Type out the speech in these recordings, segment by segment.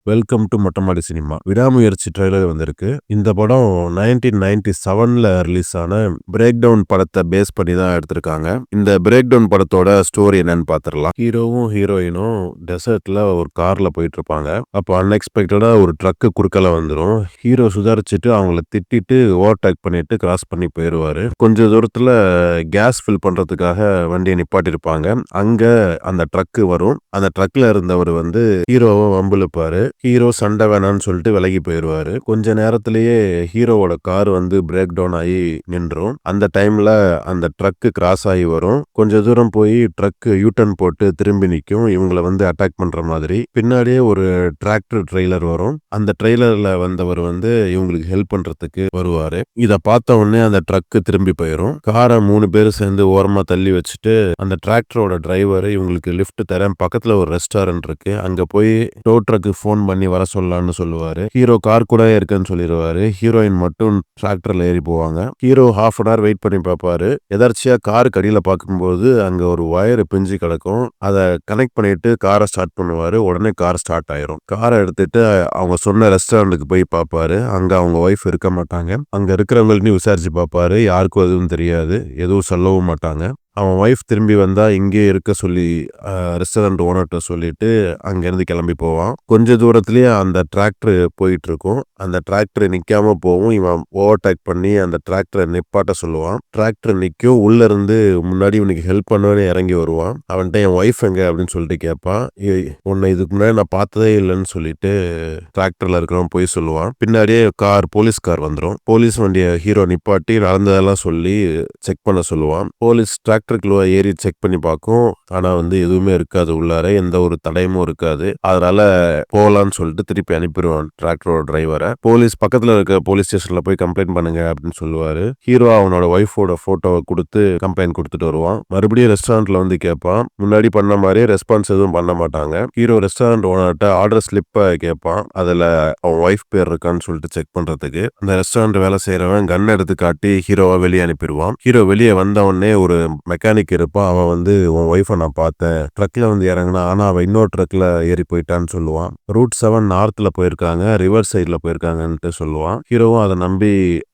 Welcome to Mottamadi cinema. Vidaamuyarchi trailer வந்திருக்கு. இந்த படம் 1997ல ரிலீஸ் ஆன பிரேக் டவுன் படத்தை பேஸ் பண்ணி தான் எடுத்திருக்காங்க. இந்த பிரேக் டவுன் படத்தோட ஸ்டோரி என்னன்னு பாத்துரலாம். ஹீரோவும் ஹீரோயினும் டெசர்ட்ல ஒரு கார்ல போயிட்டு இருப்பாங்க. அப்போ அன்எக்ஸ்பெக்டடா ஒரு ட்ரக் குறுக்கல வந்துடும். ஹீரோ சுதாரிச்சுட்டு அவங்கள திட்டிட்டு ஓவர்டேக் பண்ணிட்டு கிராஸ் பண்ணி போயிருவாரு. கொஞ்ச தூரத்துல கேஸ் ஃபில் பண்றதுக்காக வண்டியை நிப்பாட்டிருப்பாங்க. அங்க அந்த ட்ரக் வரும். அந்த ட்ரக்ல இருந்தவர் ஹீரோவை வம்பிழுப்பாரு. ஹீரோ சண்டை வேணான்னு சொல்லிட்டு விலகி போயிருவாரு. கொஞ்ச நேரத்திலேயே ஹீரோவோட கார் பிரேக் டவுன் ஆகி நின்றும். அந்த டைம்ல அந்த ட்ரக் கிராஸ் ஆகி வரும். கொஞ்ச தூரம் போய் ட்ரக் யூட்டர்ன் போட்டு திரும்பி நிற்கும். இவங்களை அட்டாக் பண்ற மாதிரி. பின்னாடியே ஒரு டிராக்டர் ட்ரெய்லர் வரும். அந்த ட்ரெய்லர்ல வந்தவர் இவங்களுக்கு ஹெல்ப் பண்றதுக்கு வருவாரு. இத பார்த்த உடனே அந்த ட்ரக் திரும்பி போயிரும். காரை 3 பேர் சேர்ந்து ஓரமா தள்ளி வச்சுட்டு அந்த டிராக்டரோட டிரைவர் இவங்களுக்கு லிஃப்ட் தரேன், பக்கத்துல ஒரு ரெஸ்டாரண்ட் இருக்கு, அங்க போய் டோ ட்ரக்கு ஃபோன் பண்ணி வர சொல்லலாம்னு சொல்லுவாரு. ஹீரோ கார் கூட இருக்குன்னு சொல்லிடுவாரு. ஹீரோயின் மட்டும் டிராக்டர்ல ஏறி போவாங்க. Hero half an hour wait பண்ணி பார்ப்பாரு. எதர்ச்சியா கார் கடியில பார்க்கும்போது அங்க ஒரு வயர் பிஞ்சு கிடக்கும். அதை கனெக்ட் பண்ணிட்டு காரை ஸ்டார்ட் பண்ணுவாரு. உடனே கார் ஸ்டார்ட் ஆயிரும். காரை எடுத்துட்டு அவங்க சொன்ன ரெஸ்டாரண்ட்டுக்கு போய் பார்ப்பாரு. அங்க அவங்க ஒய்ஃப் இருக்க மாட்டாங்க. அங்க இருக்கிறவங்கள்ட்டையும் விசாரிச்சு பார்ப்பாரு. யாருக்கும் எதுவும் தெரியாது, எதுவும் சொல்லவும் மாட்டாங்க. அவன் ஒய்ஃப் திரும்பி வந்தா இங்கே இருக்க சொல்லி ரெஸ்டாரண்ட் ஓனர்கிட்ட சொல்லிட்டு அங்கிருந்து கிளம்பி போவான். கொஞ்ச தூரத்திலேயே அந்த டிராக்டர் போயிட்டு இருக்கும். அந்த டிராக்டர் நிக்காம போவும். இவன் ஓவர்டேக் பண்ணி அந்த டிராக்டரை நிப்பாட்ட சொல்லுவான். டிராக்டர் நிக்கும். உள்ள இருந்து முன்னாடி இவனுக்கு ஹெல்ப் பண்ணவே இறங்கி வருவான். அவன்கிட்ட என் ஒய்ஃப் எங்க அப்படின்னு சொல்லிட்டு கேட்பான். உன்னை இதுக்கு முன்னாடி நான் பார்த்ததே இல்லைன்னு சொல்லிட்டு டிராக்டர்ல இருக்கிறவன் போய் சொல்லுவான். பின்னாடியே போலீஸ் கார் வந்துடும். போலீஸ் வண்டியை ஹீரோ நிப்பாட்டி நடந்ததெல்லாம் சொல்லி செக் பண்ண சொல்லுவான். போலீஸ் டிராக்டருக்குள்ள ஏறி செக் பண்ணி பார்க்கும். ஆனா எதுவுமே இருக்காது. உள்ளார எந்த ஒரு தடயமும் இருக்காது. அதனால போகலான்னு சொல்லிட்டு திருப்பி அனுப்பிடுவான் டிராக்டரோட டிரைவரை. போலீஸ் பக்கத்துல இருக்க போலீஸ் ஸ்டேஷன்ல போய் கம்ப்ளைண்ட் பண்ணுங்க அப்படின்னு சொல்லுவாரு. ஹீரோ அவனோட ஒய்ஃபோட போட்டோவை கொடுத்து கம்ப்ளைண்ட் கொடுத்துட்டு வருவான். மறுபடியும் ரெஸ்டாரண்ட்ல கேட்பான். முன்னாடி பண்ண மாதிரியே ரெஸ்பான்ஸ் எதுவும் பண்ண மாட்டாங்க. ஹீரோ ரெஸ்டாரண்ட் ஓனர்கிட்ட ஆர்டர் ஸ்லிப்பை கேட்பான். அதுல அவன் ஒய்ஃப் பேர் இருக்கான்னு சொல்லிட்டு செக் பண்றதுக்கு அந்த ரெஸ்டாரண்ட் வேலை செய்யறவன் கன் எடுத்து காட்டி ஹீரோவை வெளியே அனுப்பிடுவான். ஹீரோ வெளியே வந்த உடனே ஒரு மெக்கானிக் இருப்பான். அவன் உன் ஒய்ஃபை நான் பார்த்தேன், ட்ரக்ல இறங்கினா, ஆனா அவன் இன்னொரு ட்ரக்ல ஏறி போயிட்டான்னு சொல்லுவான். ரூட் 7 நார்த்ல போயிருக்காங்க, ரிவர் சைட்ல போயிருக்காங்கன்ட்டு சொல்லுவான். ஹீரோவும் அதை நம்பி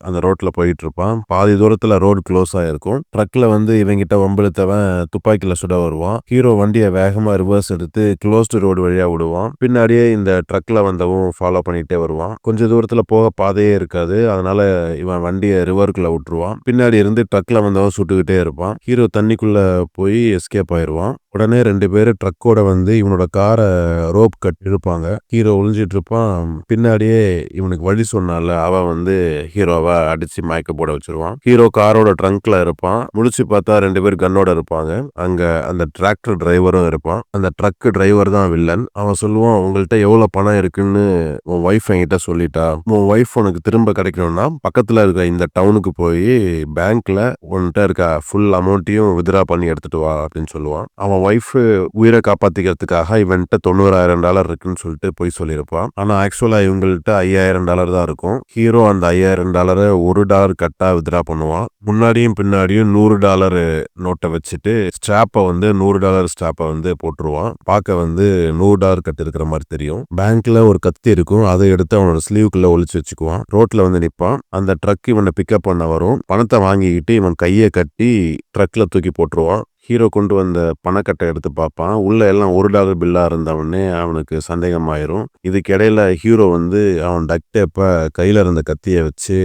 அந்த ரோட்ல போயிட்டு இருப்பான். பாதி தூரத்துல ரோடு க்ளோஸ் ஆயிருக்கும். ட்ரக்ல இவங்கிட்ட வம்பிழுத்தவன் துப்பாக்கில சுட வருவான். ஹீரோ வண்டியை வேகமா ரிவர்ஸ் எடுத்து க்ளோஸ்டு ரோடு வழியா விடுவான். பின்னாடியே இந்த ட்ரக்ல வந்தவும் ஃபாலோ பண்ணிட்டே வருவான். கொஞ்ச தூரத்துல போக பாதையே இருக்காது. அதனால இவன் வண்டியை ரிவருக்குள்ள விட்டுருவான். பின்னாடி இருந்து ட்ரக்ல வந்தவன் சுட்டுக்கிட்டே இருப்பான். ஹீரோ தண்ணிக்குள்ள போய் எஸ்கேப் ஆயிருவான். உடனே 2 பேரு ட்ரக்கோட இவனோட காரை ரோப் கட்டி இருப்பாங்க. ஹீரோ ஒளிஞ்சிட்டு இருப்பான். பின்னாடியே இவனுக்கு வழி சொன்னால அவன் ஹீரோவை அடிச்சு மயக்க போட வச்சிருவான். ஹீரோ காரோட ட்ரங்க்ல இருப்பான். முழிச்சு பார்த்தா 2 பேர் கன்னோட இருப்பாங்க. அங்க அந்த டிராக்டர் டிரைவரும் இருப்பான். அந்த ட்ரக் டிரைவர் தான் வில்லன். அவன் சொல்லுவான், உங்கள்கிட்ட எவ்வளவு பணம் இருக்குன்னு உன் ஒய்ஃப் என்கிட்ட சொல்லிட்டா. உன் ஒய்ஃப் உனக்கு திரும்ப கிடைக்கணும்னா பக்கத்துல இருக்க இந்த டவுனுக்கு போய் பேங்க்ல உன்கிட்ட இருக்க ஃபுல் அமௌண்ட்டையும் வித்ரா பண்ணி எடுத்துட்டு வா அப்படின்னு சொல்லுவான். அவன் ஒய்ஃப் உயிரை காப்பாத்திக்கிறதுக்காக இவன்கிட்ட $90,000 இருக்குன்னு சொல்லிட்டு போய் சொல்லியிருப்பான். ஆனா ஆக்சுவலா இவங்கள்ட்ட $5,000 தான் இருக்கும். ஹீரோ அந்த $5,000 $1 கட்டா வித்ரா பண்ணுவான். முன்னாடியும் பின்னாடியும் $100 நோட்டை வச்சுட்டு ஸ்ட்ராப்பை $100 ஸ்ட்ராப்பை போட்டுருவான். பார்க்க $100 கட்டு இருக்கிற மாதிரி தெரியும். பேங்க்ல ஒரு கத்தி இருக்கும். அதை எடுத்து அவனோட ஸ்லீவுக்குள்ள ஒளிச்சு வச்சுக்குவான். ரோட்ல நிப்பான். அந்த ட்ரக் இவனை பிக்கப் பண்ண வரும். பணத்தை வாங்கிக்கிட்டு இவன் கையை கட்டி ட்ரக்ல தூக்கி போட்டுருவான். ஹீரோ கொண்டு வந்த பணக்கட்டை எடுத்து பார்ப்பான். உள்ள எல்லாம் $1 பில்லா இருந்தவனே அவனுக்கு சந்தேகமாயிரும். இதுக்கு இடையில ஹீரோ அவன் டக் டேப்பை கையில இருந்த கத்தியை வச்சு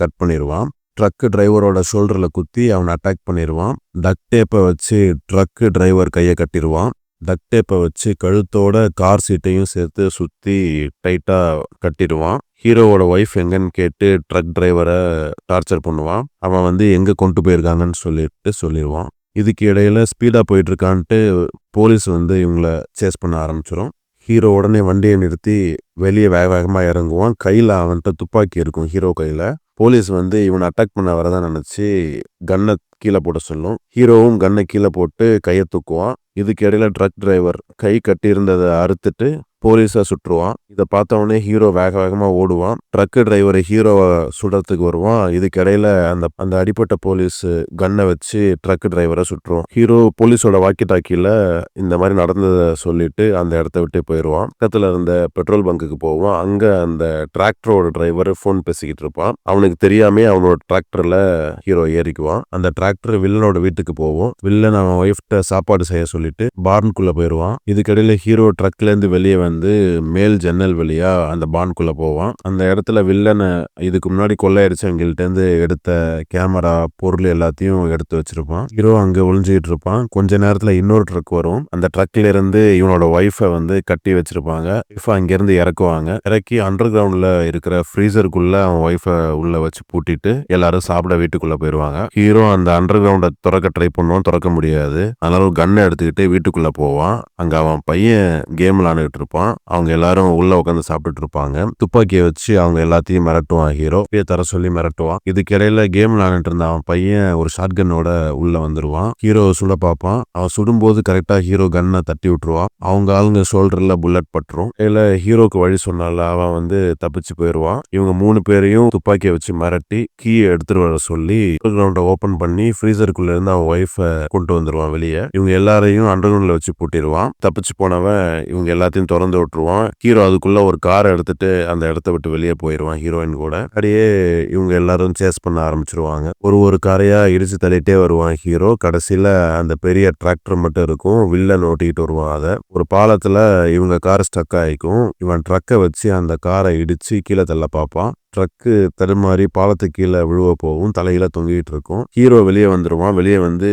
கட் பண்ணிடுவான். ட்ரக் டிரைவரோட ஷோல்டர்ல குத்தி அவனை அட்டாக் பண்ணிடுவான். டக் டேப்பை வச்சு ட்ரக் டிரைவர் கையை கட்டிடுவான். டக் டேப்பை வச்சு கழுத்தோட கார் சீட்டையும் சேர்த்து சுத்தி டைட்டா கட்டிடுவான். ஹீரோவோட ஒய்ஃப் எங்கன்னு கேட்டு ட்ரக் டிரைவரை டார்ச்சர் பண்ணுவான். அவன் எங்க கொண்டு போயிருக்காங்கன்னு சொல்லிடுவான். இதுக்கு இடையில ஸ்பீடா போயிட்டு இருக்கான்ட்டு போலீஸ் இவங்களை சேஸ் பண்ண ஆரம்பிச்சிடும். ஹீரோ உடனே வண்டியை நிறுத்தி வெளியே வேகமா இறங்குவான். கையில அவன்கிட்ட துப்பாக்கி இருக்கும். ஹீரோ கையில போலீஸ் இவனை அட்டாக் பண்ண வரதான் நினைச்சு கன்னை கீழே போட சொல்லும். ஹீரோவும் கன்னை கீழே போட்டு கையை தூக்குவான். இதுக்கு இடையில ட்ரக் டிரைவர் கை கட்டி இருந்ததை அறுத்துட்டு போலீஸை சுற்றுவான். இதை பார்த்தவொடனே ஹீரோ வேக வேகமா ஓடுவான். ட்ரக் டிரைவர் ஹீரோவை சுடுறதுக்கு வருவான். இதுக்கு இடையில அந்த அடிப்பட்ட போலீஸ் கன்னை வச்சு ட்ரக் டிரைவரை சுற்றுவான். ஹீரோ போலீஸோட வாக்கி டாக்கியில இந்த மாதிரி நடந்ததை சொல்லிட்டு அந்த இடத்த விட்டு போயிடுவான். பக்கத்துல இருந்த பெட்ரோல் பங்குக்கு போவான். அங்க அந்த டிராக்டரோட டிரைவர் போன் பேசிக்கிட்டு இருப்பான். அவனுக்கு தெரியாமே அவனோட டிராக்டர்ல ஹீரோ ஏறிக்குவான். அந்த டிராக்டர் வில்லனோட வீட்டுக்கு போவோம். வில்லன் அவன் ஒய்ஃப்ட சாப்பாடு செய்ய சொல்லிட்டு பார்னுக்குள்ள போயிடுவான். இதுக்கிடையில ஹீரோ ட்ரக்ல இருந்து வெளியே வந்து மேல் ஜன்னல் வழியா அந்த பார்னுக்குள்ள போவான். அந்த இடத்துல வில்லனை இதுக்கு முன்னாடி கொள்ளையடிச்சவங்கள்ட்ட இருந்து எடுத்த கேமரா பொருள் எல்லாத்தையும் எடுத்து வச்சிருப்பான். ஹீரோ அங்க ஒளிஞ்சுக்கிட்டு இருப்பான். கொஞ்ச நேரத்துல இன்னொரு ட்ரக் வரும். அந்த ட்ரக்ல இருந்து இவனோட ஒய்ஃபை வந்து கட்டி வச்சிருப்பாங்க. ஒய்ஃபை அங்க இருந்து இறக்குவாங்க. இறக்கி அண்டர் கிரவுண்ட்ல இருக்கிற ஃப்ரீசருக்குள்ள அவன் ஒய்ஃபை உள்ள வச்சு பூட்டிட்டு எல்லாரும் சாப்பிட வீட்டுக்குள்ள போயிருவாங்க. ஹீரோ அந்த அண்டர் கிரவுண்டை திறக்க ட்ரை பண்ணுவான். திறக்க முடியாது. அதனால கன்னை எடுத்துக்கிட்டு வீட்டுக்குள்ள போவான். அங்க அவன் பையன் கேம் விளாண்டுட்டு இருப்பான். அவங்க எல்லாரும் உள்ள உட்காந்து சாப்பிட்டுட்டு இருப்பாங்க. துப்பாக்கியை வச்சு அவங்க எல்லாத்தையும் மிரட்டுவான். ஹீரோ தர சொல்லி மிரட்டுவான். இதுக்கு இடையில கேம் விளையாண்டுட்டு இருந்த அவன் பையன் ஒரு ஷாட் கன்னோட உள்ள வந்துருவான். ஹீரோ சுட பார்ப்பான். அவன் சுடும்போது கரெக்டா ஹீரோ கன்னை தட்டி விட்டுருவான். அவங்க ஆளுங்க ஷோல்டர்ல புல்லட் பட்டுரும். இல்ல ஹீரோக்கு வழி சொன்னால அவன் வந்து தப்பிச்சு போயிருவான். இவங்க 3 பேரையும் துப்பாக்கியை வச்சு மிரட்டி கீயை எடுத்துட்டு வர சொல்லி கிரவுண்டை ஓபன் பண்ணி ஃப்ரீசருக்குள்ள இருந்து அவன் ஒய்ஃபை கொண்டு வந்துருவான் வெளியே. இவங்க எல்லாரையும் அண்டர் கிரவுண்ட்ல வச்சு பூட்டிடுவான். தப்பிச்சு போனவன் இவங்க எல்லாத்தையும் திறந்து விட்டுருவான். ஹீரோ அதுக்குள்ள ஒரு காரை எடுத்துட்டு அந்த இடத்த விட்டு வெளியே போயிடுவான் ஹீரோயின் கூட. அப்படியே இவங்க எல்லாரும் சேஸ் பண்ண ஆரம்பிச்சிருவாங்க. ஒரு காரையா இடிச்சு தள்ளிட்டே வருவான் ஹீரோ. கடைசியில அந்த பெரிய டிராக்டர் மட்டும் இருக்கும். வில்லன் ஓட்டிக்கிட்டு வருவான். அதை ஒரு பாலத்துல இவங்க கார் ஸ்டக் ஆயிக்கும். இவன் ட்ரக்கை வச்சு அந்த காரை இடிச்சு கீழே தள்ள பார்ப்பான். ட்ரக்கு தடுமாறி பாலத்துக்கு கீழே விழுவ போகும். தலையில தொங்கிட்டு இருக்கும். ஹீரோ வெளியே வந்துருவான். வெளியே வந்து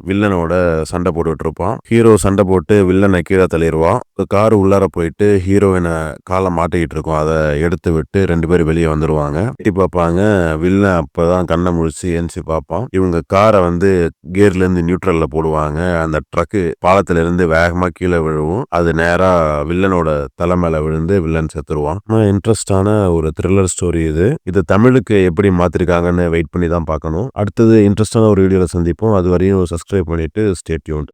வில்லனோட சண்டை போட்டுட்டு இருப்பான். ஹீரோ சண்டை போட்டு வில்லனை கீழே தள்ளிடுவான். காரு உள்ளார போயிட்டு ஹீரோயினை காலை மாட்டிக்கிட்டு இருக்கும். அதை எடுத்து விட்டு 2 பேரும் வெளியே வந்துருவாங்க. எட்டி பார்ப்பாங்க. வில்லன் அப்பதான் கண்ணை முழிச்சு ஏஞ்சி பார்ப்பான். இவங்க காரை வந்து கியர்ல இருந்து நியூட்ரல்ல போடுவாங்க. அந்த ட்ரக்கு பாலத்துல இருந்து வேகமா கீழே விழுவும். அது நேரா வில்லனோட தலை மேல விழுந்து வில்லன் செத்துருவான். இன்ட்ரெஸ்டான ஒரு த்ரில்லர் ஸ்டோரி இது தமிழுக்கு எப்படி மாத்திருக்காங்கன்னு வெயிட் பண்ணி தான் பார்க்கணும். அடுத்தது இன்ட்ரெஸ்டான ஒரு வீடியோல சந்திப்போம். அது வரையும் சப்ஸ்கிரைப் பண்ணிட்டு ஸ்டே டியூன்ட்.